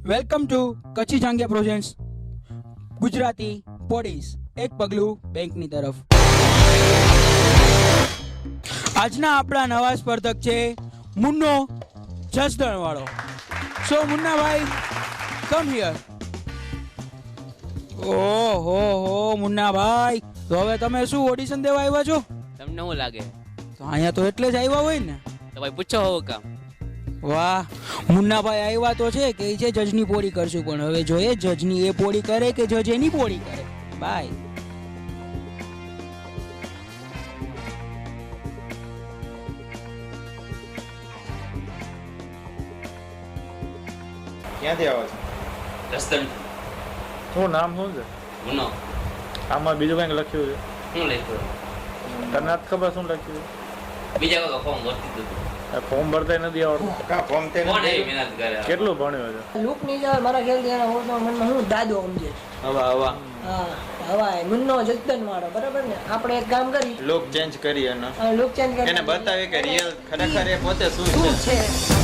Welcome to Kutchi Jangiya projects Gujarati પોડીસ એક પગલું બેંકની તરફ. આજના આપણા નવા સ્પર્ધક છે મુન્નો જસદણ વાળો. સો મુન્નાભાઈ કમ હિયર. ઓહો મુન્નાભાઈ, તો હવે તમે શું ઓડિશન દેવા આવ્યા છો? તમને શું લાગે? તો અહીંયા તો એટલે જ આવ્યા હોય ને. તો ભાઈ પૂછો હોવ કામ. વાહ, મુન્નાભાઈ આવ્યા તો છે કે છે જજની પોળી કરશું, પણ હવે જોઈએ જજની એ પોળી કરે કે જજ એની પોળી કરે. બાય. ક્યાંથી આવો છો? રસ્તન શું નામ શું છે? ગુનો આમાં બીજું કંઈક લખ્યું છે? શું લખ્યું? તને નથી ખબર શું લખ્યું બીજા કોઈ ફોર્મ ભરતી હતું. છે? ફોર્મ ભરતા નથી આવડતું. કા ફોર્મ તે કોણ એવી મહેનત કરે? કેટલું ભણ્યો છે? લૂક ની જવા મારા ખ્યાલથી એના ઓળખમાં મનમાં હું દાદો સમજે છે. હવા હા હવા મુન્નો જગદન વાળો, બરાબર ને? આપણે એક કામ કરી લુક ચેન્જ કરી અને લૂક ચેન્જ કરી એને બતાવી કે રિયલ ખરેખર એ પોતે શું શું છે. છે.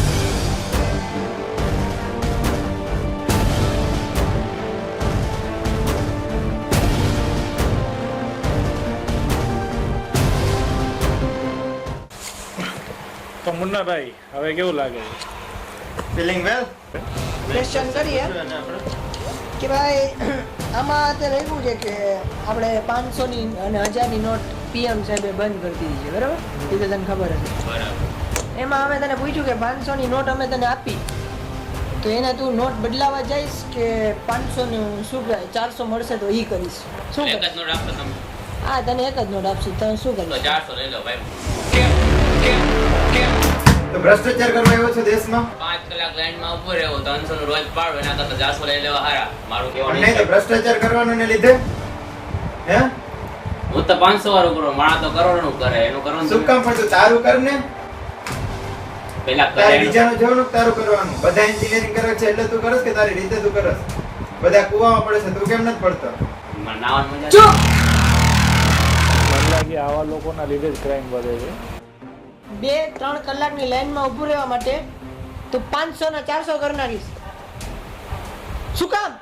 તો મુન્નાભાઈ હવે કેવું લાગે છે? ફીલિંગ વેલ ક્વેશ્ચન કરીએ કે ભાઈ આમાં અત્યારે એવું છે કે આપણે 500 ની અને 1000 ની નોટ પીએમ સાહેબે બંધ કરી દીધી છે, બરાબર? એ તો તને ખબર હશે. બરાબર. એમાં અમે તને પૂછ્યું કે 500 ની નોટ અમે તને આપી, તો એને તું નોટ બદલાવા જઈશ કે 500 નું શું કહેવાય 400 મળશે તો ઈ કરીશ? શું એક જ કરીશ? નોટ આપશો તમે? હા, તને એક જ નોટ આપશું, તમે શું તો કરીશ? 400 લઈ લો ભાઈ. તો ભ્રષ્ટાચાર કરવા આવ્યો છે દેશમાં? 5 કલાક લાઈનમાં ઉભો રહેવો, 300 નું રોજ પાડો, એના કરતા 400 લઈ લેવા હારા. મારું કહેવાનું નહીં તો ભ્રષ્ટાચાર કરવાનો ને લીધે હે હું તો 500 વાળું કરું, માણા તો કરોડનું કરે. એનું કરવાનું શું કામ પણ તું તારું કર ને. પેલા કરે તારે એનું. બીજાનું જોવાનું કે તારું કરવાનું. બધા એન્જિનિયરિંગ કરે છે એટલે તું કરસ કે તારી રીતે તું કરસ? બધા કૂવામાં પડે છે, તું કેમ નથી પડતો? મને નાવાનું મજા આવે. મને લાગે આવા લોકોના લીધે જ ક્રાઇમ વધે છે. 2-3 કલાકની લાઈનમાં ઊભું રહેવા માટે તું 500 ના 400 કરી નાખીશ. શું કામ?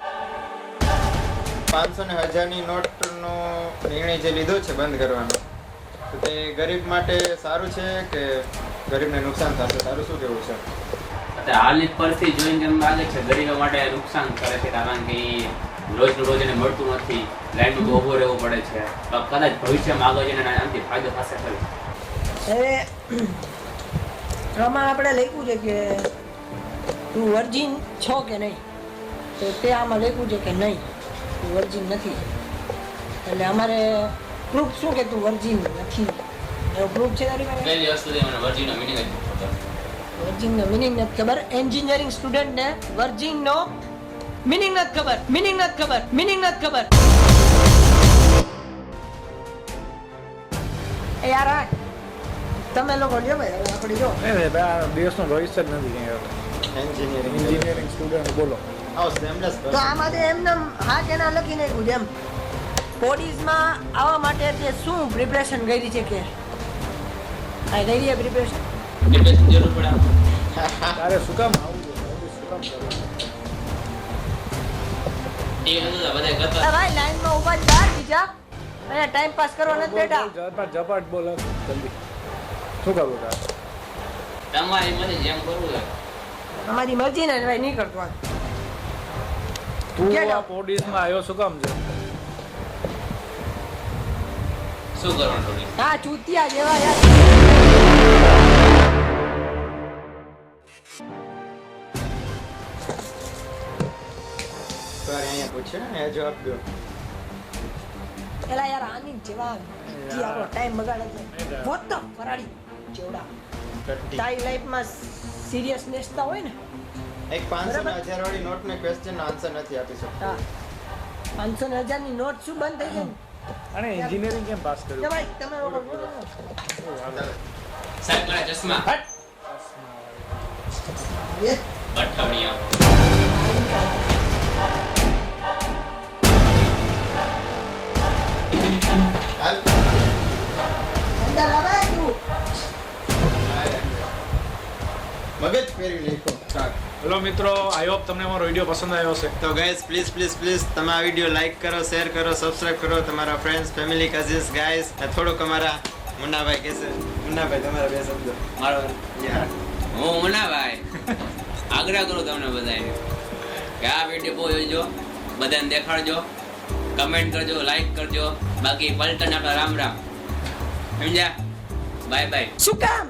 500 ને 1000 ની નોટનો નિર્ણય જે લીધો છે બંધ કરવાનો, તો તે ગરીબ માટે સારું છે કે ગરીબને નુકસાન થશે? તારું શું કહેવું છે? અત્યારે હાલની પરિસ્થિતિ જોઈને એમ લાગે છે ગરીબો માટે નુકસાન કરે છે, કારણ કે ઈ રોજનું રોજ એને મળતું નથી, લાઈનમાં ઊભો રહેવું પડે છે. તો કદાચ ભવિષ્યમાં આગળ જઈને આનાથી ફાયદો થશે ખરી. હવે આમાં આપણે લખ્યું છે કે તું વર્જિન છો કે નહીં, તો તે આમાં લખ્યું છે કે નહીં, તું વર્જિન નથી. એટલે અમારે પ્રૂફ શું કે તું વર્જિન નથી, એવો પ્રૂફ છે તારી પાસે? પહેલી વસ્તુ મને વર્જીનો મીનિંગ જ નથી ખબર. વર્જિનનો મિનિંગ નથી ખબર. એન્જિનિયરિંગ સ્ટુડન્ટને વર્જિનનો મિનિંગ નથી ખબર. મિનિંગ નથી ખબર. મિનિંગ નથી ખબર. એ યાર આ તમે લોકો લ્યો ભાઈ, હવે આપણે જો નહીં આ દેશનું ભવિષ્ય જ નથી ક્યાંય હવે. એન્જિનિયરિંગ સ્ટુડન્ટ બોલો. આવો સેમલેસ તો આમાંથી એમને હા કે ના લખી નાખ્યું છે એમ. બોડીઝમાં આવવા માટે તે શું પ્રિપરેશન કરી છે કે આ કરી છે પ્રિપરેશન? પ્રિપરેશન જરૂર પડે. તારે શું કામ આવું છે? શું કામ કરવાનું? ટીવી નતું તો બધાય કરતા. ભાઈ લાઈનમાં ઊભા જ બહાર બીજા અને ટાઈમ પાસ કરવા નથી બેઠા. ઝપાટ બોલ જલ્દી. શું કરવું તારે? તમારી મરજી જેમ કરવું હોય. અમારી મરજી ને ભાઈ નહીં કરતો. તું Get આ out. પોડીસમાં આવ્યો શું કામ છે? શું કરવાનું થોડી? હા ચૂતિયા જેવા યાર. તારે અહીંયા પૂછ્યું ને જવાબ દો. એલા યાર આની જેવા જે આપણો ટાઈમ બગાડે છે. વોટ ધ ફરાડી જેવડા તારી લાઈફમાં સિરિયસનેસ તા હોય ને. એક 500 ને 1000 વાળી નોટને ક્વેશ્ચનનો આન્સર નથી આપી શકતો. હા 500 ને 1000 ની નોટ શું બંધ થઈ ગઈ ને? અને એન્જિનિયરિંગ કેમ પાસ કે કર્યું? ભાઈ તમે લોકો બોલો. સાહેબ પેલા ચશ્મા એ બઠવણીયા. હાલ. અંદર આવે તું. મગજ ફેરવી નાખ્યો. સ્ટાર્ટ. હેલો મિત્રો, આઈ હોપ તમને અમારો વિડીયો પસંદ આવ્યો હશે. તો ગાઈઝ પ્લીઝ તમે આ વિડીયો લાઈક કરો, શેર કરો, સબસ્ક્રાઇબ કરો તમારા ફ્રેન્ડ્સ, ફેમિલી, કઝિન્સ, ગાઈઝ. થોડુંક અમારા મુન્નાભાઈ કહેશે. મુન્નાભાઈ તમારા બે શબ્દો. મારો યા હું મુન્નાભાઈ આગ્રહ કરું તમને બધાને કે આ વિડીયો બહુ જોજો, બધાને દેખાડજો, કમેન્ટ કરજો, લાઈક કરજો. બાકી પલટન આપણા રામ રામ. સમજ્યા? Bye bye. શું કામ